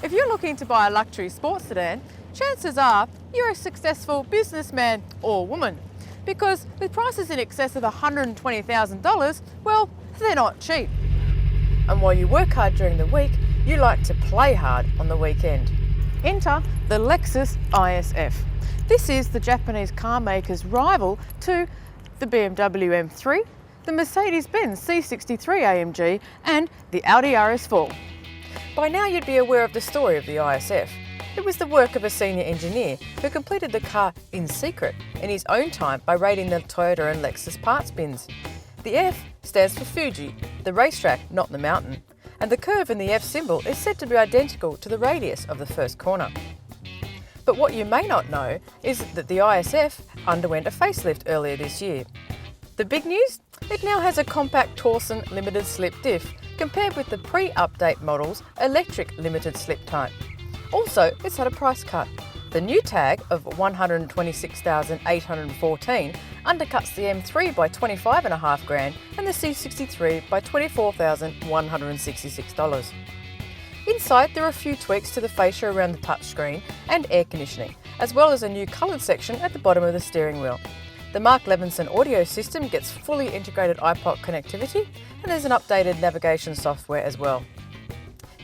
If you're looking to buy a luxury sports sedan, chances are you're a successful businessman or woman, because with prices in excess of $120,000, well, they're not cheap. And while you work hard during the week, you like to play hard on the weekend. Enter the Lexus ISF. This is the Japanese car maker's rival to the BMW M3, the Mercedes-Benz C63 AMG and the Audi RS4. By now you'd be aware of the story of the ISF. It was the work of a senior engineer who completed the car in secret in his own time by raiding the Toyota and Lexus parts bins. The F stands for Fuji, the racetrack, not the mountain, and the curve in the F symbol is said to be identical to the radius of the first corner. But what you may not know is that the ISF underwent a facelift earlier this year. The big news? It now has a compact Torsen limited slip diff compared with the pre-update model's electric limited slip type. Also, it's had a price cut. The new tag of $126,814 undercuts the M3 by $25.5 grand and the C63 by $24,166. Inside, there are a few tweaks to the fascia around the touchscreen and air conditioning, as well as a new coloured section at the bottom of the steering wheel. The Mark Levinson audio system gets fully integrated iPod connectivity, and there's an updated navigation software as well.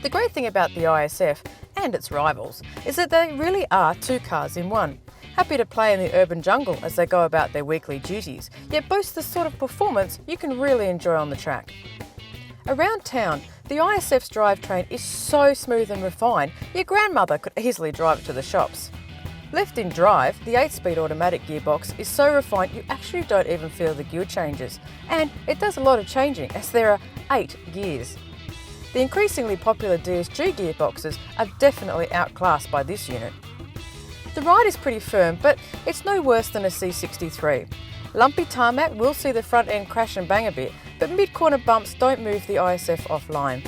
The great thing about the ISF and its rivals is that they really are two cars in one. Happy to play in the urban jungle as they go about their weekly duties, yet boast the sort of performance you can really enjoy on the track. Around town, the ISF's drivetrain is so smooth and refined, your grandmother could easily drive it to the shops. Left in drive, the 8-speed automatic gearbox is so refined you actually don't even feel the gear changes, and it does a lot of changing as there are 8 gears. The increasingly popular DSG gearboxes are definitely outclassed by this unit. The ride is pretty firm, but it's no worse than a C63. Lumpy tarmac will see the front end crash and bang a bit, but mid-corner bumps don't move the ISF offline.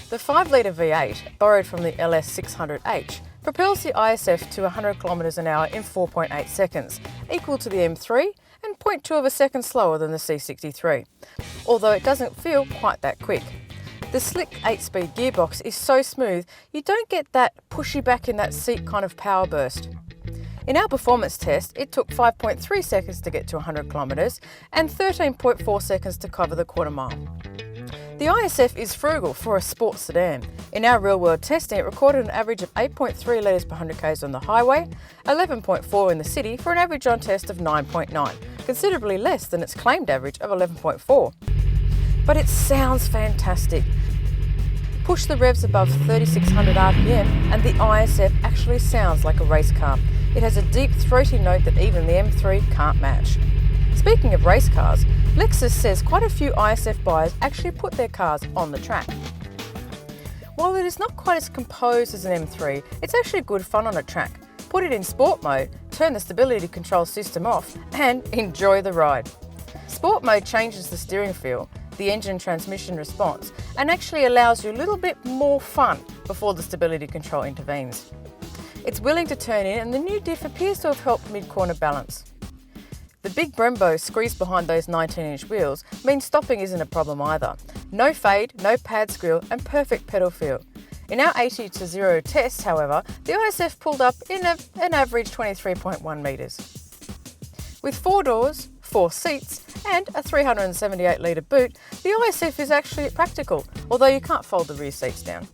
The 5-litre V8, borrowed from the LS600H, propels the ISF to 100 km an hour in 4.8 seconds, equal to the M3 and 0.2 of a second slower than the C63, although it doesn't feel quite that quick. The slick 8-speed gearbox is so smooth you don't get that push you back in that seat kind of power burst. In our performance test, it took 5.3 seconds to get to 100 kilometres and 13.4 seconds to cover the quarter mile. The ISF is frugal for a sports sedan. In our real-world testing, it recorded an average of 8.3 litres per 100 k's on the highway, 11.4 in the city for an average on test of 9.9, considerably less than its claimed average of 11.4. But it sounds fantastic. Push the revs above 3600 RPM and the ISF actually sounds like a race car. It has a deep throaty note that even the M3 can't match. Speaking of race cars, Lexus says quite a few ISF buyers actually put their cars on the track. While it is not quite as composed as an M3, it's actually good fun on a track. Put it in sport mode, turn the stability control system off and enjoy the ride. Sport mode changes the steering feel, the engine transmission response, and actually allows you a little bit more fun before the stability control intervenes. It's willing to turn in and the new diff appears to have helped mid-corner balance. The big Brembo squeezed behind those 19-inch wheels means stopping isn't a problem either. No fade, no pad squeal and perfect pedal feel. In our 80 to 0 tests, however, the ISF pulled up in an average 23.1 metres. With 4 doors, 4 seats and a 378-litre boot, the ISF is actually practical, although you can't fold the rear seats down.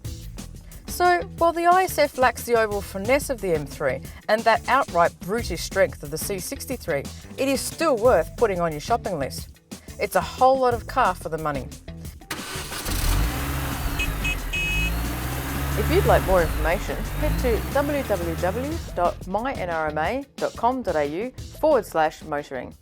So, while the ISF lacks the overall finesse of the M3 and that outright brutish strength of the C63, it is still worth putting on your shopping list. It's a whole lot of car for the money. If you'd like more information, head to www.mynrma.com.au/motoring.